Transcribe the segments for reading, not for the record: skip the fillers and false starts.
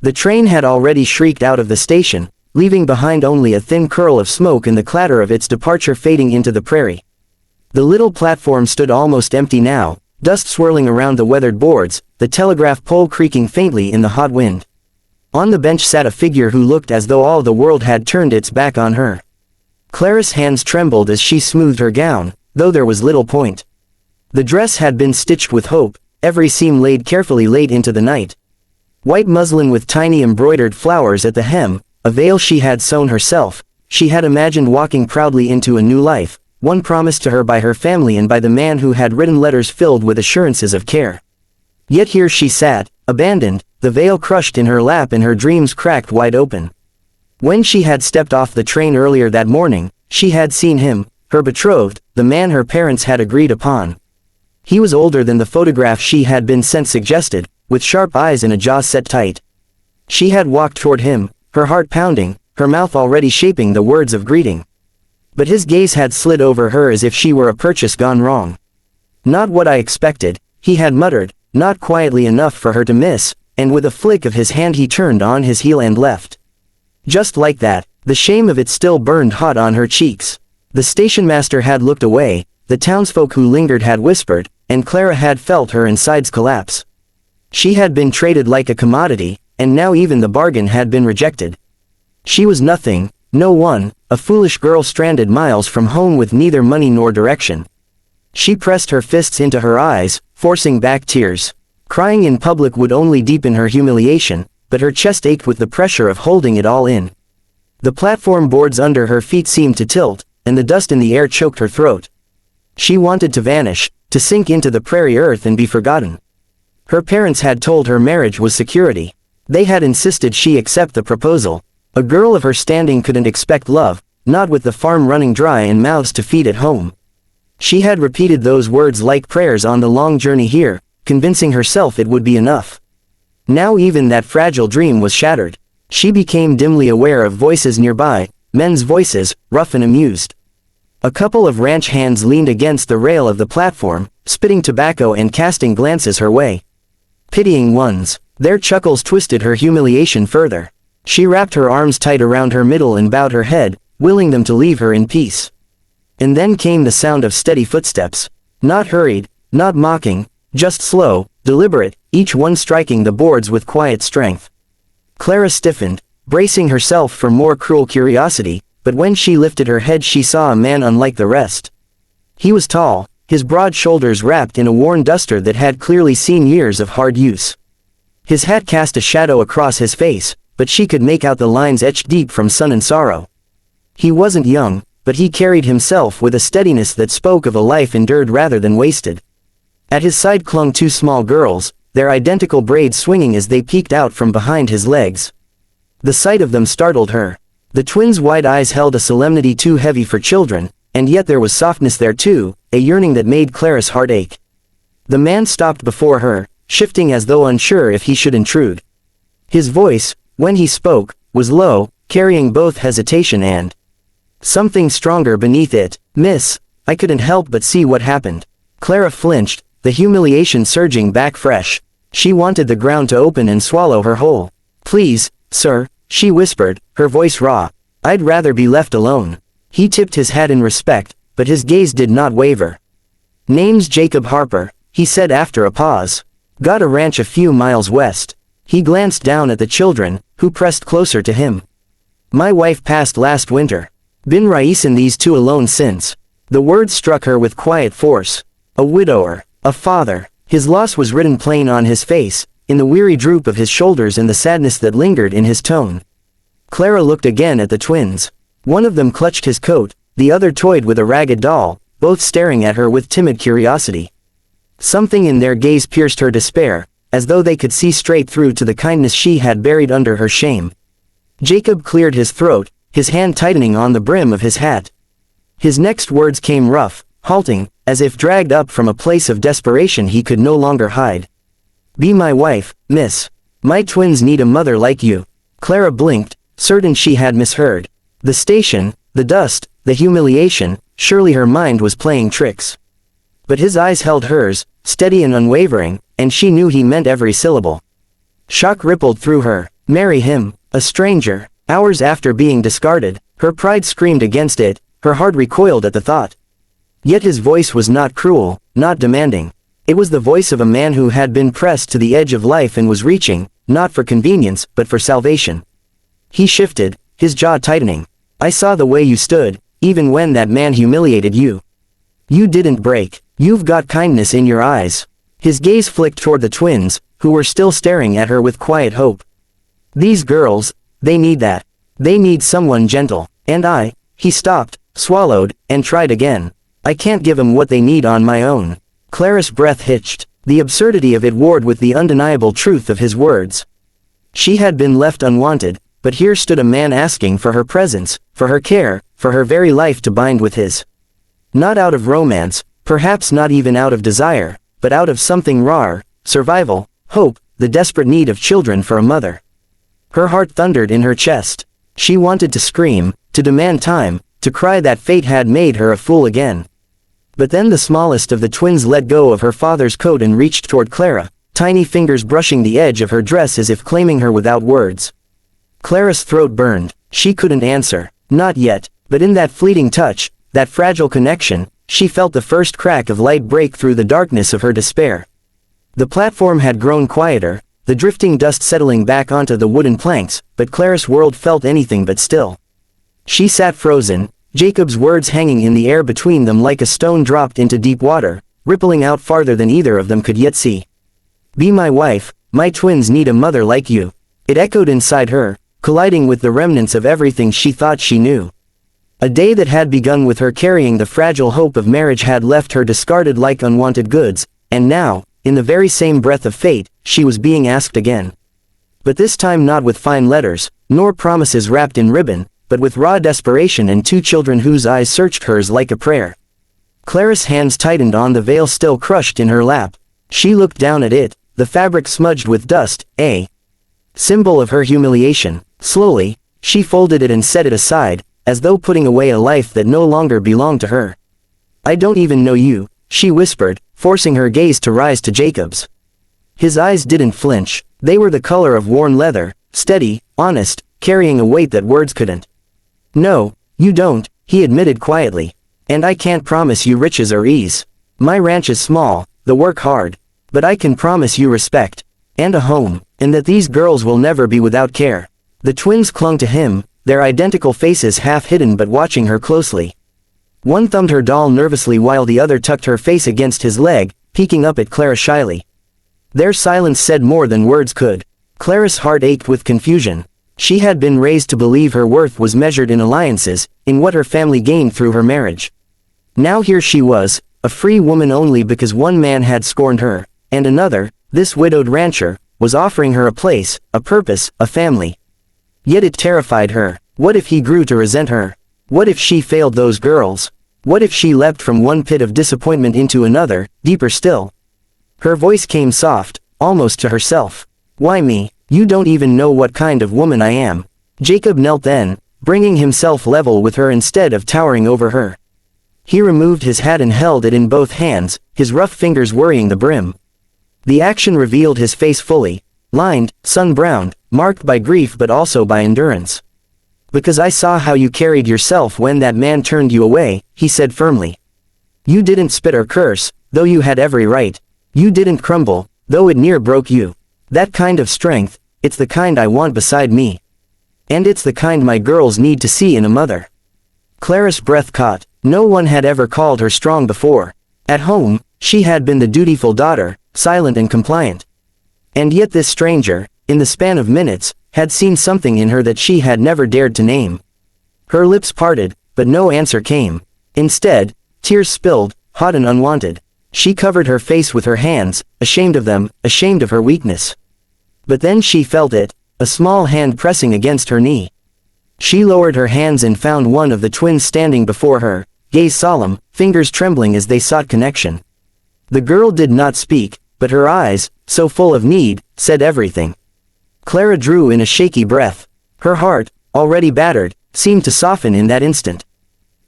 The train had already shrieked out of the station, leaving behind only a thin curl of smoke and the clatter of its departure fading into the prairie. The little platform stood almost empty now, dust swirling around the weathered boards, the telegraph pole creaking faintly in the hot wind. On the bench sat a figure who looked as though all the world had turned its back on her. Clara's hands trembled as she smoothed her gown, though there was little point. The dress had been stitched with hope, every seam laid carefully late into the night. White muslin with tiny embroidered flowers at the hem, a veil she had sewn herself, she had imagined walking proudly into a new life, one promised to her by her family and by the man who had written letters filled with assurances of care. Yet here she sat, abandoned, the veil crushed in her lap and her dreams cracked wide open. When she had stepped off the train earlier that morning, she had seen him, her betrothed, the man her parents had agreed upon. He was older than the photograph she had been sent suggested, with sharp eyes and a jaw set tight. She had walked toward him, her heart pounding, her mouth already shaping the words of greeting. But his gaze had slid over her as if she were a purchase gone wrong. "Not what I expected," he had muttered, not quietly enough for her to miss, and with a flick of his hand he turned on his heel and left. Just like that, the shame of it still burned hot on her cheeks. The stationmaster had looked away, the townsfolk who lingered had whispered, and Clara had felt her insides collapse. She had been traded like a commodity, and now even the bargain had been rejected. She was nothing, no one, a foolish girl stranded miles from home with neither money nor direction. She pressed her fists into her eyes, forcing back tears. Crying in public would only deepen her humiliation, but her chest ached with the pressure of holding it all in. The platform boards under her feet seemed to tilt, and the dust in the air choked her throat. She wanted to vanish, to sink into the prairie earth and be forgotten. Her parents had told her marriage was security. They had insisted she accept the proposal. A girl of her standing couldn't expect love, not with the farm running dry and mouths to feed at home. She had repeated those words like prayers on the long journey here, convincing herself it would be enough. Now even that fragile dream was shattered. She became dimly aware of voices nearby, men's voices, rough and amused. A couple of ranch hands leaned against the rail of the platform, spitting tobacco and casting glances her way. Pitying ones. Their chuckles twisted her humiliation further. She wrapped her arms tight around her middle and bowed her head, willing them to leave her in peace. And then came the sound of steady footsteps. Not hurried, not mocking, just slow, deliberate, each one striking the boards with quiet strength. Clara stiffened, bracing herself for more cruel curiosity, but when she lifted her head she saw a man unlike the rest. He was tall, his broad shoulders wrapped in a worn duster that had clearly seen years of hard use. His hat cast a shadow across his face, but she could make out the lines etched deep from sun and sorrow. He wasn't young, but he carried himself with a steadiness that spoke of a life endured rather than wasted. At his side clung two small girls, their identical braids swinging as they peeked out from behind his legs. The sight of them startled her. The twins' wide eyes held a solemnity too heavy for children, and yet there was softness there too, a yearning that made Clara's heart ache. The man stopped before her, shifting as though unsure if he should intrude. His voice, when he spoke, was low, carrying both hesitation and something stronger beneath it. "Miss, I couldn't help but see what happened." Clara flinched, the humiliation surging back fresh. She wanted the ground to open and swallow her whole. "Please, sir," she whispered, her voice raw. "I'd rather be left alone." He tipped his hat in respect, but his gaze did not waver. "Name's Jacob Harper," he said after a pause. "Got a ranch a few miles west." He glanced down at the children, who pressed closer to him. "My wife passed last winter. Been raisin' these two alone since." The words struck her with quiet force. A widower, a father. His loss was written plain on his face, in the weary droop of his shoulders and the sadness that lingered in his tone. Clara looked again at the twins. One of them clutched his coat, the other toyed with a ragged doll, both staring at her with timid curiosity. Something in their gaze pierced her despair, as though they could see straight through to the kindness she had buried under her shame. Jacob cleared his throat, his hand tightening on the brim of his hat. His next words came rough, halting, as if dragged up from a place of desperation he could no longer hide. "Be my wife, miss. My twins need a mother like you." Clara blinked, certain she had misheard. The station, the dust, the humiliation, surely her mind was playing tricks. But his eyes held hers, steady and unwavering, and she knew he meant every syllable. Shock rippled through her. Marry him, a stranger, hours after being discarded. Her pride screamed against it, her heart recoiled at the thought. Yet his voice was not cruel, not demanding. It was the voice of a man who had been pressed to the edge of life and was reaching, not for convenience, but for salvation. He shifted, his jaw tightening. I saw the way you stood, even when that man humiliated you. You didn't break. You've got kindness in your eyes. His gaze flicked toward the twins, who were still staring at her with quiet hope. These girls, they need that. They need someone gentle. And he stopped, swallowed, and tried again. I can't give them what they need on my own. Clara's breath hitched. The absurdity of it warred with the undeniable truth of his words. She had been left unwanted, but here stood a man asking for her presence, for her care, for her very life to bind with his. Not out of romance, perhaps not even out of desire, but out of something rawer, survival, hope, the desperate need of children for a mother. Her heart thundered in her chest. She wanted to scream, to demand time, to cry that fate had made her a fool again. But then the smallest of the twins let go of her father's coat and reached toward Clara, tiny fingers brushing the edge of her dress as if claiming her without words. Clara's throat burned. She couldn't answer. Not yet, but in that fleeting touch, that fragile connection, she felt the first crack of light break through the darkness of her despair. The platform had grown quieter, the drifting dust settling back onto the wooden planks, but Clara's world felt anything but still. She sat frozen, Jacob's words hanging in the air between them like a stone dropped into deep water, rippling out farther than either of them could yet see. Be my wife, my twins need a mother like you. It echoed inside her, colliding with the remnants of everything she thought she knew. A day that had begun with her carrying the fragile hope of marriage had left her discarded like unwanted goods, and now, in the very same breath of fate, she was being asked again. But this time not with fine letters, nor promises wrapped in ribbon, but with raw desperation and two children whose eyes searched hers like a prayer. Clara's hands tightened on the veil still crushed in her lap. She looked down at it, the fabric smudged with dust, a symbol of her humiliation. Slowly, she folded it and set it aside, as though putting away a life that no longer belonged to her. I don't even know you, she whispered, forcing her gaze to rise to Jacob's. His eyes didn't flinch. They were the color of worn leather, steady, honest, carrying a weight that words couldn't. No, you don't, he admitted quietly. And I can't promise you riches or ease. My ranch is small, the work hard. But I can promise you respect. And a home, and that these girls will never be without care. The twins clung to him, their identical faces half hidden but watching her closely. One thumbed her doll nervously while the other tucked her face against his leg, peeking up at Clara shyly. Their silence said more than words could. Clara's heart ached with confusion. She had been raised to believe her worth was measured in alliances, in what her family gained through her marriage. Now here she was, a free woman only because one man had scorned her, and another, this widowed rancher, was offering her a place, a purpose, a family. Yet it terrified her. What if he grew to resent her? What if she failed those girls? What if she leapt from one pit of disappointment into another, deeper still? Her voice came soft, almost to herself. Why me? You don't even know what kind of woman I am. Jacob knelt then, bringing himself level with her instead of towering over her. He removed his hat and held it in both hands, his rough fingers worrying the brim. The action revealed his face fully, lined, sun-browned, marked by grief but also by endurance. Because I saw how you carried yourself when that man turned you away, he said firmly. You didn't spit or curse, though you had every right. You didn't crumble, though it near broke you. That kind of strength, it's the kind I want beside me. And it's the kind my girls need to see in a mother. Clara's breath caught. No one had ever called her strong before. At home, she had been the dutiful daughter, silent and compliant. And yet this stranger, in the span of minutes, had seen something in her that she had never dared to name. Her lips parted, but no answer came. Instead, tears spilled, hot and unwanted. She covered her face with her hands, ashamed of them, ashamed of her weakness. But then she felt it, a small hand pressing against her knee. She lowered her hands and found one of the twins standing before her, gaze solemn, fingers trembling as they sought connection. The girl did not speak, but her eyes, so full of need, said everything. Clara drew in a shaky breath. Her heart, already battered, seemed to soften in that instant.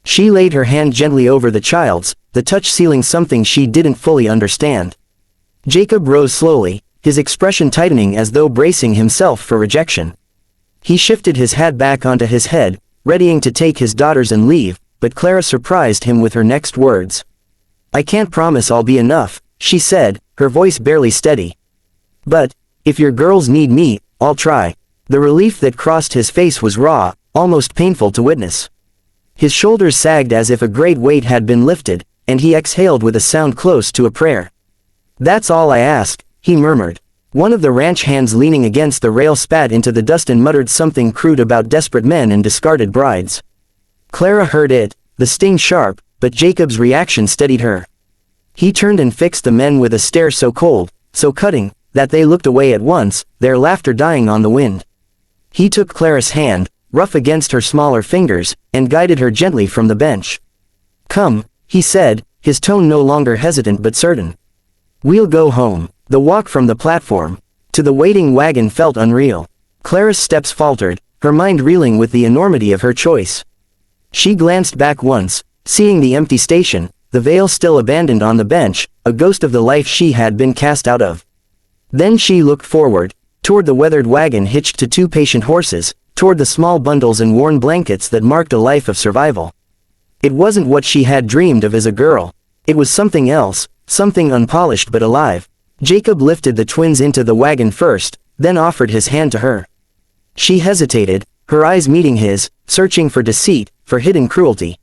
She laid her hand gently over the child's, the touch sealing something she didn't fully understand. Jacob rose slowly, his expression tightening as though bracing himself for rejection. He shifted his hat back onto his head, readying to take his daughters and leave, but Clara surprised him with her next words. "I can't promise I'll be enough," she said, her voice barely steady. "But, if your girls need me, I'll try." The relief that crossed his face was raw, almost painful to witness. His shoulders sagged as if a great weight had been lifted, and he exhaled with a sound close to a prayer. "That's all I ask," he murmured. One of the ranch hands leaning against the rail spat into the dust and muttered something crude about desperate men and discarded brides. Clara heard it, the sting sharp, but Jacob's reaction steadied her. He turned and fixed the men with a stare so cold, so cutting, that they looked away at once, their laughter dying on the wind. He took Clara's hand, rough against her smaller fingers, and guided her gently from the bench. "Come," he said, his tone no longer hesitant but certain. "We'll go home." The walk from the platform to the waiting wagon felt unreal. Clara's steps faltered, her mind reeling with the enormity of her choice. She glanced back once, seeing the empty station, the veil still abandoned on the bench, a ghost of the life she had been cast out of. Then she looked forward, toward the weathered wagon hitched to two patient horses, toward the small bundles and worn blankets that marked a life of survival. It wasn't what she had dreamed of as a girl. It was something else, something unpolished but alive. Jacob lifted the twins into the wagon first, then offered his hand to her. She hesitated, her eyes meeting his, searching for deceit, for hidden cruelty.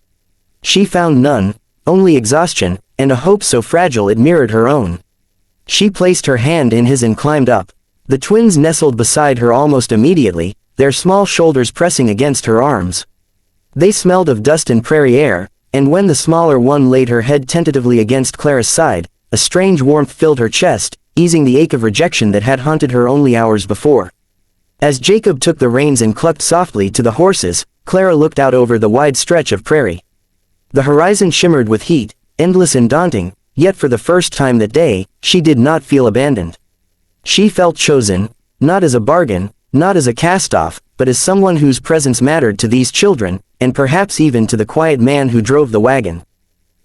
She found none, only exhaustion, and a hope so fragile it mirrored her own. She placed her hand in his and climbed up. The twins nestled beside her almost immediately, their small shoulders pressing against her arms. They smelled of dust and prairie air, and when the smaller one laid her head tentatively against Clara's side, a strange warmth filled her chest, easing the ache of rejection that had haunted her only hours before. As Jacob took the reins and clucked softly to the horses, Clara looked out over the wide stretch of prairie. The horizon shimmered with heat, endless and daunting, yet for the first time that day, she did not feel abandoned. She felt chosen, not as a bargain, not as a cast-off, but as someone whose presence mattered to these children, and perhaps even to the quiet man who drove the wagon.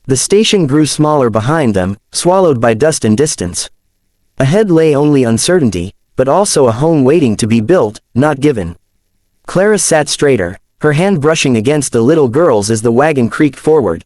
The station grew smaller behind them, swallowed by dust and distance. Ahead lay only uncertainty, but also a home waiting to be built, not given. Clara sat straighter, her hand brushing against the little girl's as the wagon creaked forward.